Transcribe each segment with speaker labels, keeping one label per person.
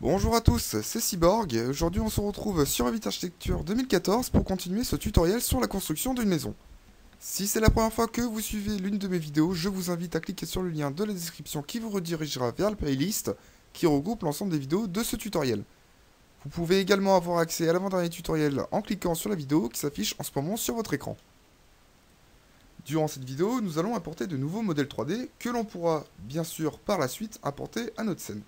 Speaker 1: Bonjour à tous, c'est Cyborg, et aujourd'hui on se retrouve sur Revit Architecture 2014 pour continuer ce tutoriel sur la construction d'une maison. Si c'est la première fois que vous suivez l'une de mes vidéos, je vous invite à cliquer sur le lien de la description qui vous redirigera vers la playlist qui regroupe l'ensemble des vidéos de ce tutoriel. Vous pouvez également avoir accès à l'avant-dernier tutoriel en cliquant sur la vidéo qui s'affiche en ce moment sur votre écran. Durant cette vidéo, nous allons importer de nouveaux modèles 3D que l'on pourra bien sûr par la suite importer à notre scène.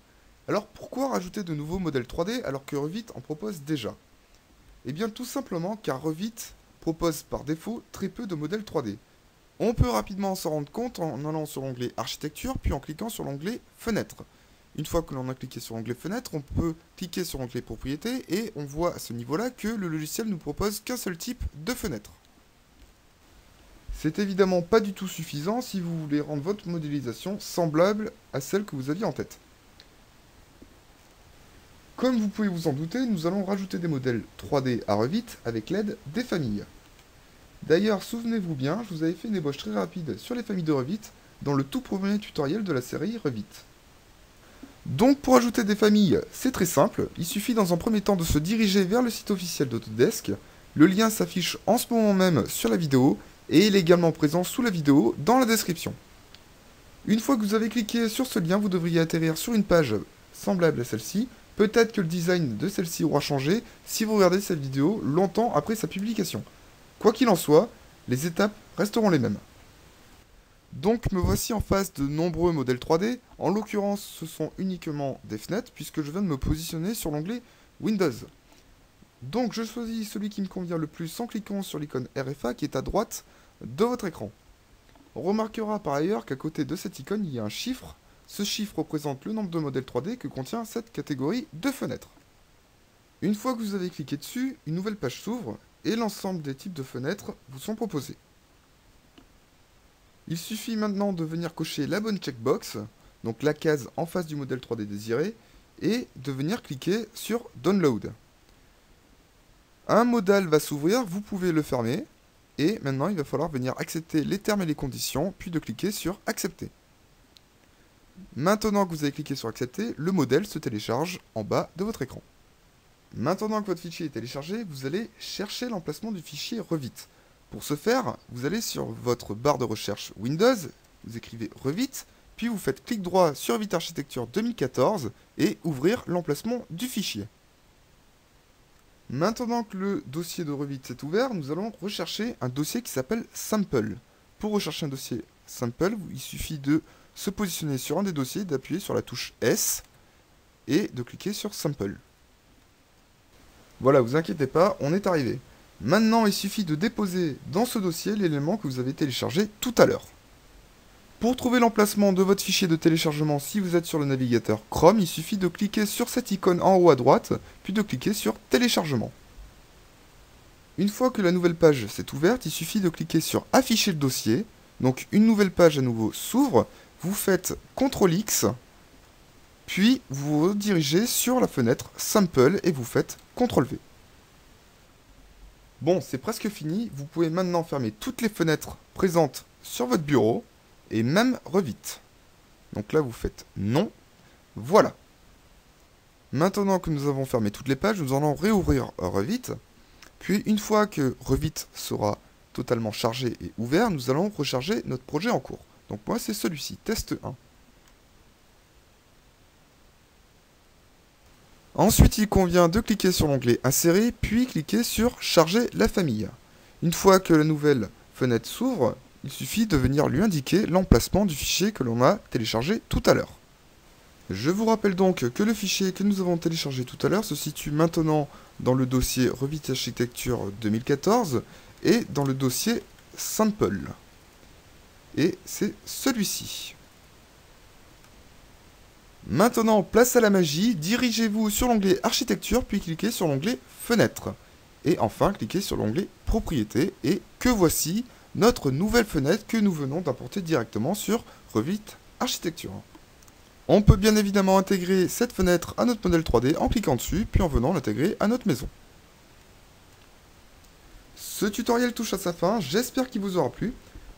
Speaker 1: Alors pourquoi rajouter de nouveaux modèles 3D alors que Revit en propose déjà? Eh bien tout simplement car Revit propose par défaut très peu de modèles 3D. On peut rapidement s'en rendre compte en allant sur l'onglet Architecture puis en cliquant sur l'onglet Fenêtre. Une fois que l'on a cliqué sur l'onglet Fenêtre, on peut cliquer sur l'onglet Propriété et on voit à ce niveau-là que le logiciel nous propose qu'un seul type de fenêtre. C'est évidemment pas du tout suffisant si vous voulez rendre votre modélisation semblable à celle que vous aviez en tête. Comme vous pouvez vous en douter, nous allons rajouter des modèles 3D à Revit avec l'aide des familles. D'ailleurs, souvenez-vous bien, je vous avais fait une ébauche très rapide sur les familles de Revit dans le tout premier tutoriel de la série Revit. Donc pour ajouter des familles, c'est très simple, il suffit dans un premier temps de se diriger vers le site officiel d'Autodesk. Le lien s'affiche en ce moment même sur la vidéo et il est également présent sous la vidéo dans la description. Une fois que vous avez cliqué sur ce lien, vous devriez atterrir sur une page semblable à celle-ci. Peut-être que le design de celle-ci aura changé si vous regardez cette vidéo longtemps après sa publication. Quoi qu'il en soit, les étapes resteront les mêmes. Donc me voici en face de nombreux modèles 3D, en l'occurrence ce sont uniquement des fenêtres puisque je viens de me positionner sur l'onglet Windows. Donc je choisis celui qui me convient le plus en cliquant sur l'icône RFA qui est à droite de votre écran. On remarquera par ailleurs qu'à côté de cette icône il y a un chiffre. Ce chiffre représente le nombre de modèles 3D que contient cette catégorie de fenêtres. Une fois que vous avez cliqué dessus, une nouvelle page s'ouvre et l'ensemble des types de fenêtres vous sont proposés. Il suffit maintenant de venir cocher la bonne checkbox, donc la case en face du modèle 3D désiré, et de venir cliquer sur Download. Un modal va s'ouvrir, vous pouvez le fermer, et maintenant il va falloir venir accepter les termes et les conditions, puis de cliquer sur Accepter. Maintenant que vous avez cliqué sur Accepter, le modèle se télécharge en bas de votre écran. Maintenant que votre fichier est téléchargé, vous allez chercher l'emplacement du fichier Revit. Pour ce faire, vous allez sur votre barre de recherche Windows, vous écrivez Revit, puis vous faites clic droit sur Revit Architecture 2014 et ouvrir l'emplacement du fichier. Maintenant que le dossier de Revit s'est ouvert, nous allons rechercher un dossier qui s'appelle Sample. Pour rechercher un dossier Sample, il suffit de se positionner sur un des dossiers, d'appuyer sur la touche S et de cliquer sur Sample. Voilà, vous inquiétez pas, on est arrivé. Maintenant, il suffit de déposer dans ce dossier l'élément que vous avez téléchargé tout à l'heure. Pour trouver l'emplacement de votre fichier de téléchargement, si vous êtes sur le navigateur Chrome, il suffit de cliquer sur cette icône en haut à droite, puis de cliquer sur Téléchargement. Une fois que la nouvelle page s'est ouverte, il suffit de cliquer sur Afficher le dossier. Donc une nouvelle page à nouveau s'ouvre. Vous faites CTRL-X, puis vous vous redirigez sur la fenêtre Sample et vous faites CTRL-V. Bon, c'est presque fini. Vous pouvez maintenant fermer toutes les fenêtres présentes sur votre bureau et même Revit. Donc là, vous faites non. Voilà. Maintenant que nous avons fermé toutes les pages, nous allons réouvrir Revit. Puis une fois que Revit sera totalement chargé et ouvert, nous allons recharger notre projet en cours. Donc moi c'est celui-ci, test 1. Ensuite il convient de cliquer sur l'onglet Insérer, puis cliquer sur Charger la famille. Une fois que la nouvelle fenêtre s'ouvre, il suffit de venir lui indiquer l'emplacement du fichier que l'on a téléchargé tout à l'heure. Je vous rappelle donc que le fichier que nous avons téléchargé tout à l'heure se situe maintenant dans le dossier Revit Architecture 2014 et dans le dossier Sample. Et c'est celui-ci. Maintenant, place à la magie, dirigez-vous sur l'onglet Architecture, puis cliquez sur l'onglet Fenêtre. Et enfin, cliquez sur l'onglet Propriété, et que voici notre nouvelle fenêtre que nous venons d'importer directement sur Revit Architecture. On peut bien évidemment intégrer cette fenêtre à notre modèle 3D en cliquant dessus, puis en venant l'intégrer à notre maison. Ce tutoriel touche à sa fin, j'espère qu'il vous aura plu.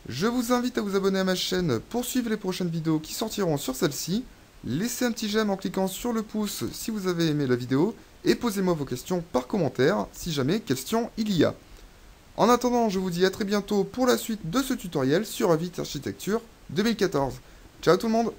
Speaker 1: Je vous invite à vous abonner à ma chaîne pour suivre les prochaines vidéos qui sortiront sur celle-ci. Laissez un petit j'aime en cliquant sur le pouce si vous avez aimé la vidéo et posez-moi vos questions par commentaire si jamais question il y a. En attendant, je vous dis à très bientôt pour la suite de ce tutoriel sur Revit Architecture 2014. Ciao tout le monde!